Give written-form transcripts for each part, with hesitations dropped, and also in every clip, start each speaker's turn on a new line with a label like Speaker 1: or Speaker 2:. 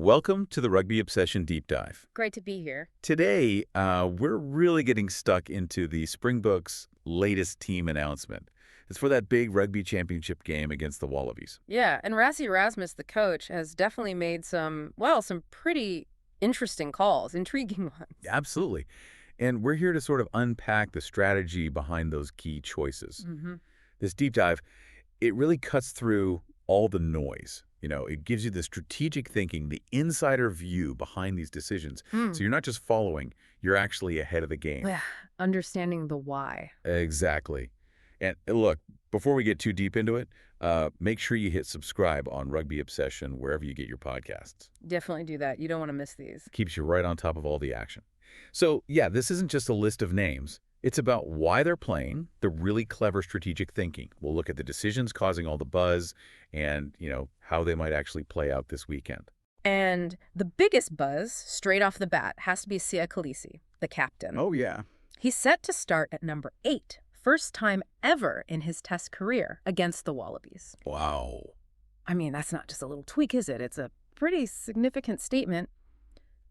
Speaker 1: Welcome to the Rugby Obsession Deep Dive.
Speaker 2: Great to be here.
Speaker 1: Today, we're really getting stuck into the Springboks' latest team announcement. It's for that big Rugby Championship game against the Wallabies.
Speaker 2: Yeah, and Rassie Erasmus, the coach, has definitely made some pretty interesting calls, intriguing ones.
Speaker 1: Absolutely. And we're here to sort of unpack the strategy behind those key choices. This deep dive, it really cuts through all the noise. It gives you the strategic thinking, the insider view behind these decisions. So you're not just following, you're actually ahead of the game.
Speaker 2: Yeah, understanding the why.
Speaker 1: Exactly. And look, before we get too deep into it, make sure you hit subscribe on Rugby Obsession wherever you get your podcasts.
Speaker 2: Definitely do that. You don't want to miss these.
Speaker 1: Keeps you right on top of all the action. So yeah, this isn't just a list of names. It's about why they're playing, the really clever strategic thinking. We'll look at the decisions causing all the buzz and, how they might actually play out this weekend.
Speaker 2: And the biggest buzz, straight off the bat, has to be Siya Kolisi, the captain.
Speaker 1: Oh, yeah.
Speaker 2: He's set to start at number 8, first time ever in his Test career against the Wallabies.
Speaker 1: Wow.
Speaker 2: I mean, that's not just a little tweak, is it? It's a pretty significant statement.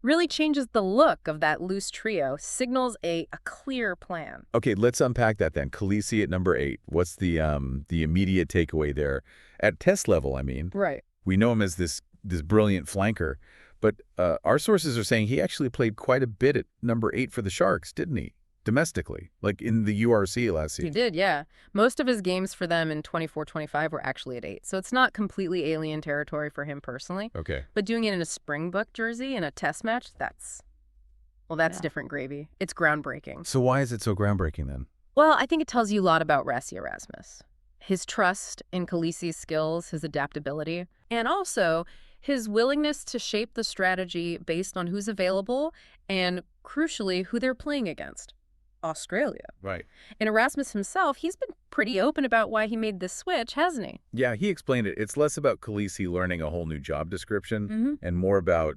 Speaker 2: Really changes the look of that loose trio, signals a clear plan.
Speaker 1: Okay, let's unpack that then. Kolisi at number 8. What's the immediate takeaway there? At test level, I mean.
Speaker 2: Right.
Speaker 1: We know him as this brilliant flanker, but our sources are saying he actually played quite a bit at number 8 for the Sharks, didn't he? Domestically, like in the URC last season.
Speaker 2: He did, yeah. Most of his games for them in 24-25 were actually at 8, so it's not completely alien territory for him personally.
Speaker 1: Okay.
Speaker 2: But doing it in a Springbok jersey in a test match, that's different gravy. It's groundbreaking.
Speaker 1: So why is it so groundbreaking then?
Speaker 2: Well, I think it tells you a lot about Rassie Erasmus. His trust in Kolisi's skills, his adaptability, and also his willingness to shape the strategy based on who's available and, crucially, who they're playing against. Australia.
Speaker 1: Right.
Speaker 2: And Erasmus himself, he's been pretty open about why he made this switch, hasn't he?
Speaker 1: Yeah, he explained it. It's less about Kolisi learning a whole new job description and more about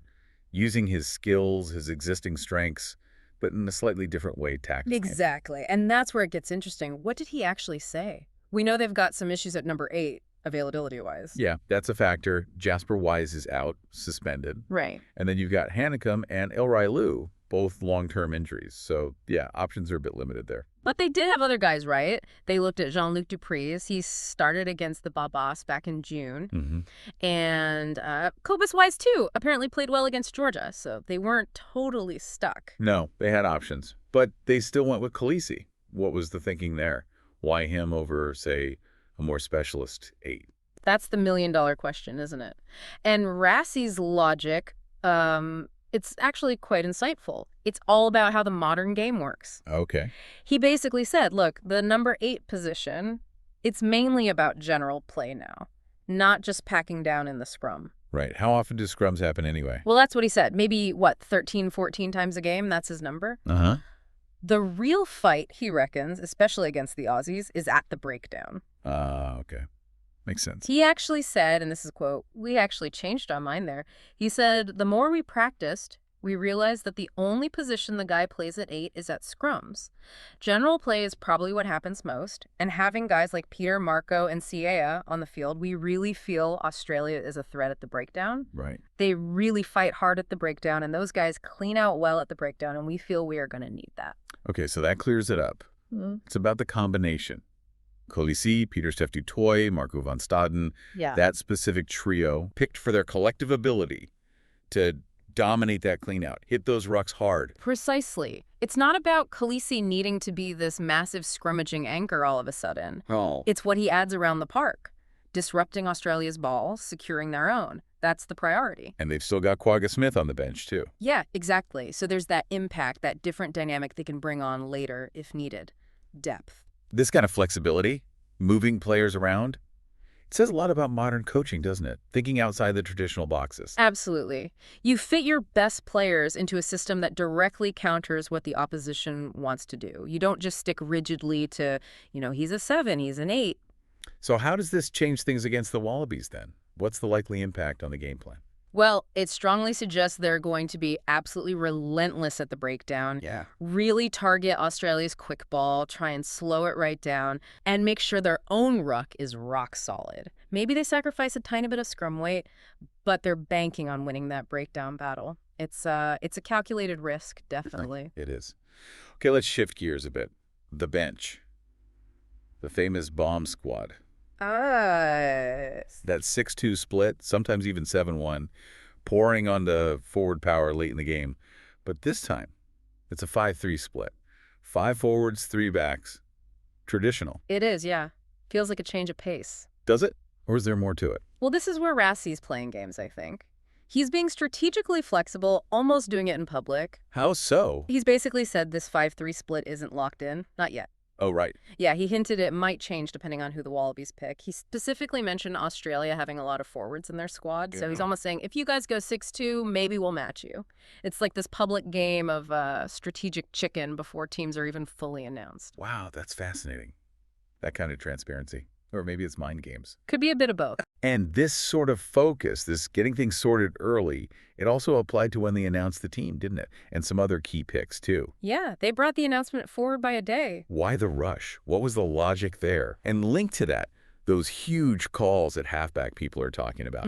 Speaker 1: using his skills, his existing strengths, but in a slightly different way tactically.
Speaker 2: Exactly. And that's where it gets interesting. What did he actually say? We know they've got some issues at number 8, availability-wise.
Speaker 1: Yeah, that's a factor. Jasper Wise is out, suspended.
Speaker 2: Right.
Speaker 1: And then you've got Hanekom and Elroy Liu, both long-term injuries. So, yeah, options are a bit limited there.
Speaker 2: But they did have other guys, right? They looked at Jean-Luc Dupreez. He started against the Babas back in June. And Cobus Wise, too, apparently played well against Georgia. So they weren't totally stuck.
Speaker 1: No, they had options. But they still went with Kolisi. What was the thinking there? Why him over, say, a more specialist 8?
Speaker 2: That's the million-dollar question, isn't it? And Rassie's logic, it's actually quite insightful. It's all about how the modern game works.
Speaker 1: Okay.
Speaker 2: He basically said, look, the number 8 position, it's mainly about general play now, not just packing down in the scrum.
Speaker 1: Right. How often do scrums happen anyway?
Speaker 2: Well, that's what he said. Maybe, 13, 14 times a game? That's his number?
Speaker 1: Uh-huh.
Speaker 2: The real fight, he reckons, especially against the Aussies, is at the breakdown.
Speaker 1: Okay. Makes sense.
Speaker 2: He actually said, and this is a quote, we actually changed our mind there. He said, the more we practiced, we realized that the only position the guy plays at 8 is at scrums. General play is probably what happens most, and having guys like Peter, Marco, and Siya on the field, we really feel Australia is a threat at the breakdown.
Speaker 1: Right.
Speaker 2: They really fight hard at the breakdown, and those guys clean out well at the breakdown, and we feel we are going to need that.
Speaker 1: Okay, so that clears it up. It's about the combination. Kolisi, Pieter-Steph du Toit, Marco van Staden, that specific trio picked for their collective ability to dominate that clean-out, hit those rucks hard.
Speaker 2: Precisely. It's not about Kolisi needing to be this massive scrummaging anchor all of a sudden.
Speaker 1: Oh.
Speaker 2: It's what he adds around the park, disrupting Australia's ball, securing their own. That's the priority.
Speaker 1: And they've still got Quagga Smith on the bench, too.
Speaker 2: Yeah, exactly. So there's that impact, that different dynamic they can bring on later if needed. Depth.
Speaker 1: This kind of flexibility, moving players around, it says a lot about modern coaching, doesn't it? Thinking outside the traditional boxes.
Speaker 2: Absolutely. You fit your best players into a system that directly counters what the opposition wants to do. You don't just stick rigidly to, he's a 7, he's an 8.
Speaker 1: So how does this change things against the Wallabies then? What's the likely impact on the game plan?
Speaker 2: Well, it strongly suggests they're going to be absolutely relentless at the breakdown.
Speaker 1: Yeah.
Speaker 2: Really target Australia's quick ball, try and slow it right down, and make sure their own ruck is rock solid. Maybe they sacrifice a tiny bit of scrum weight, but they're banking on winning that breakdown battle. It's a calculated risk, definitely.
Speaker 1: It is. Okay, let's shift gears a bit. The bench. The famous bomb squad.
Speaker 2: Ah.
Speaker 1: That 6-2 split, sometimes even 7-1, pouring onto forward power late in the game. But this time, it's a 5-3 split. 5 forwards, 3 backs. Traditional.
Speaker 2: It is, yeah. Feels like a change of pace.
Speaker 1: Does it? Or is there more to it?
Speaker 2: Well, this is where Rassie's playing games, I think. He's being strategically flexible, almost doing it in public.
Speaker 1: How so?
Speaker 2: He's basically said this 5-3 split isn't locked in. Not yet.
Speaker 1: Oh, right.
Speaker 2: Yeah, he hinted it might change depending on who the Wallabies pick. He specifically mentioned Australia having a lot of forwards in their squad, so he's almost saying, if you guys go 6-2, maybe we'll match you. It's like this public game of strategic chicken before teams are even fully announced.
Speaker 1: Wow, that's fascinating. That kind of transparency. Or maybe it's mind games.
Speaker 2: Could be a bit of both.
Speaker 1: And this sort of focus, this getting things sorted early, it also applied to when they announced the team, didn't it? And some other key picks, too.
Speaker 2: Yeah, they brought the announcement forward by a day.
Speaker 1: Why the rush? What was the logic there? And linked to that, those huge calls at halfback people are talking about.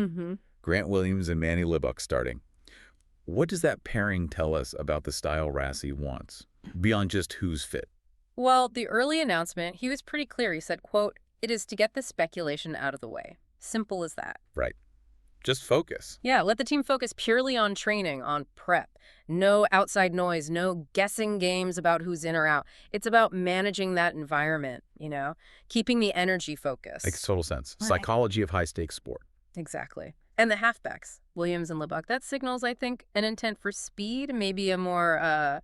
Speaker 1: Grant Williams and Manny Libbuck starting. What does that pairing tell us about the style Rassie wants, beyond just who's fit?
Speaker 2: Well, the early announcement, he was pretty clear. He said, quote, "It is to get the speculation out of the way. Simple as that."
Speaker 1: Right. Just focus.
Speaker 2: Yeah, let the team focus purely on training, on prep. No outside noise, no guessing games about who's in or out. It's about managing that environment, keeping the energy focused.
Speaker 1: Makes total sense.
Speaker 2: Right.
Speaker 1: Psychology of high-stakes sport.
Speaker 2: Exactly. And the halfbacks, Williams and Libbuck, that signals, I think, an intent for speed, maybe a more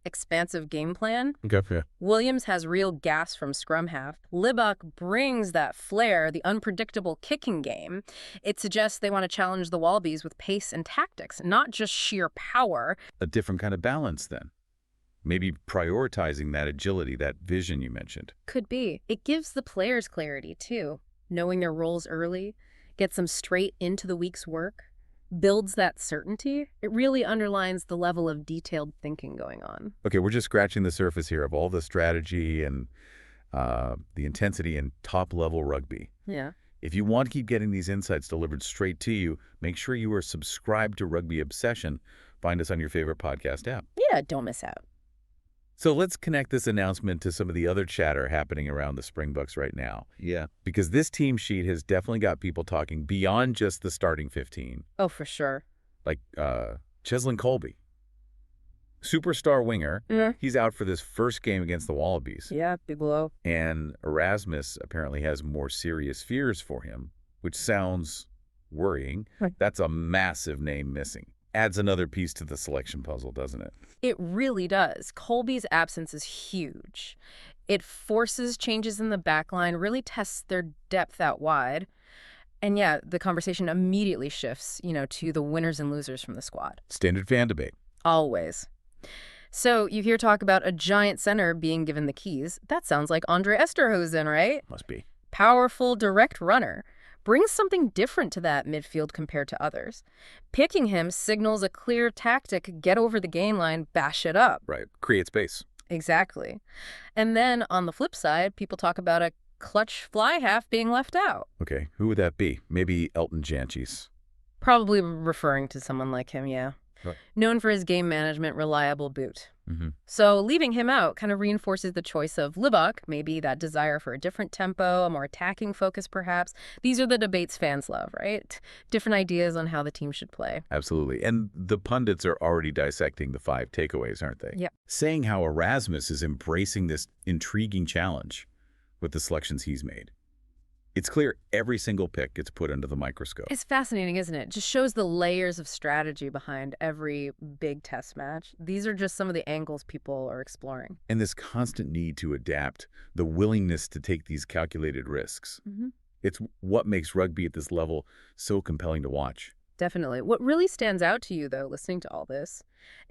Speaker 2: expansive game plan.
Speaker 1: Okay, yeah.
Speaker 2: Williams has real gas from scrum half. Libbuck brings that flair, the unpredictable kicking game. It suggests they want to challenge the Wallabies with pace and tactics, not just sheer power.
Speaker 1: A different kind of balance, then. Maybe prioritizing that agility, that vision you mentioned.
Speaker 2: Could be. It gives the players clarity, too. Knowing their roles early, gets them straight into the week's work, builds that certainty. It really underlines the level of detailed thinking going on.
Speaker 1: Okay, we're just scratching the surface here of all the strategy and the intensity in top-level rugby.
Speaker 2: Yeah.
Speaker 1: If you want to keep getting these insights delivered straight to you, make sure you are subscribed to Rugby Obsession. Find us on your favorite podcast app.
Speaker 2: Yeah, don't miss out.
Speaker 1: So let's connect this announcement to some of the other chatter happening around the Springboks right now. Yeah. Because this team sheet has definitely got people talking beyond just the starting 15.
Speaker 2: Oh, for sure.
Speaker 1: Like Cheslin Colby. Superstar winger.
Speaker 2: Yeah.
Speaker 1: He's out for this first game against the Wallabies.
Speaker 2: Yeah, big blow.
Speaker 1: And Erasmus apparently has more serious fears for him, which sounds worrying.
Speaker 2: Right.
Speaker 1: That's a massive name missing. Adds another piece to the selection puzzle, doesn't it?
Speaker 2: It really does. Colby's absence is huge. It forces changes in the backline, really tests their depth out wide. And yeah, the conversation immediately shifts, to the winners and losers from the squad.
Speaker 1: Standard fan debate.
Speaker 2: Always. So you hear talk about a giant center being given the keys. That sounds like Andre Esterhuizen, right?
Speaker 1: Must be.
Speaker 2: Powerful, direct runner. Brings something different to that midfield compared to others. Picking him signals a clear tactic, get over the gain line, bash it up.
Speaker 1: Right. Create space.
Speaker 2: Exactly. And then on the flip side, people talk about a clutch fly half being left out.
Speaker 1: Okay. Who would that be? Maybe Elton Janchis.
Speaker 2: Probably referring to someone like him, yeah.
Speaker 1: Right.
Speaker 2: Known for his game management, reliable boot.
Speaker 1: Mm-hmm.
Speaker 2: So leaving him out kind of reinforces the choice of Libbuck, maybe that desire for a different tempo, a more attacking focus perhaps. These are the debates fans love, right? Different ideas on how the team should play.
Speaker 1: Absolutely. And the pundits are already dissecting the 5 takeaways, aren't they?
Speaker 2: Yep.
Speaker 1: Saying how Erasmus is embracing this intriguing challenge with the selections he's made. It's clear every single pick gets put under the microscope.
Speaker 2: It's fascinating, isn't it? Just shows the layers of strategy behind every big test match. These are just some of the angles people are exploring.
Speaker 1: And this constant need to adapt, the willingness to take these calculated risks.
Speaker 2: Mm-hmm.
Speaker 1: It's what makes rugby at this level so compelling to watch.
Speaker 2: Definitely. What really stands out to you, though, listening to all this,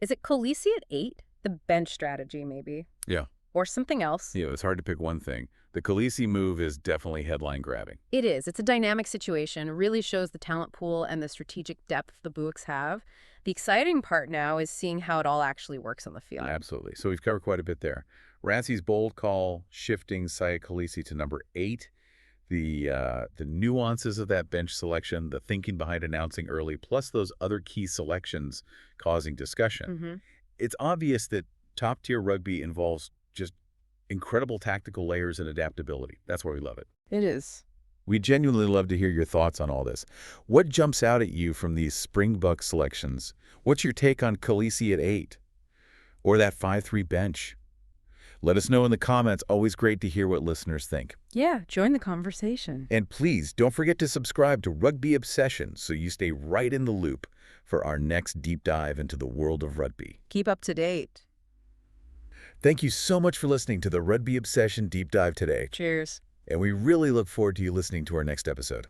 Speaker 2: is it Kolisi at 8? The bench strategy, maybe?
Speaker 1: Yeah.
Speaker 2: Or something else?
Speaker 1: Yeah, it's hard to pick one thing. The Kolisi move is definitely headline grabbing.
Speaker 2: It is. It's a dynamic situation. It really shows the talent pool and the strategic depth the Buicks have. The exciting part now is seeing how it all actually works on the field.
Speaker 1: Absolutely. So we've covered quite a bit there. Rassie's bold call, shifting Siya Kolisi to number 8. the nuances of that bench selection, the thinking behind announcing early, plus those other key selections causing discussion. It's obvious that top-tier rugby involves just incredible tactical layers and adaptability. That's why we love it.
Speaker 2: It is.
Speaker 1: We genuinely love to hear your thoughts on all this. What jumps out at you from these Springboks selections? What's your take on Kolisi at 8? Or that 5-3 bench? Let us know in the comments. Always great to hear what listeners think.
Speaker 2: Yeah, join the conversation.
Speaker 1: And please don't forget to subscribe to Rugby Obsession so you stay right in the loop for our next deep dive into the world of rugby.
Speaker 2: Keep up to date.
Speaker 1: Thank you so much for listening to the Rugby Obsession Deep Dive today.
Speaker 2: Cheers.
Speaker 1: And we really look forward to you listening to our next episode.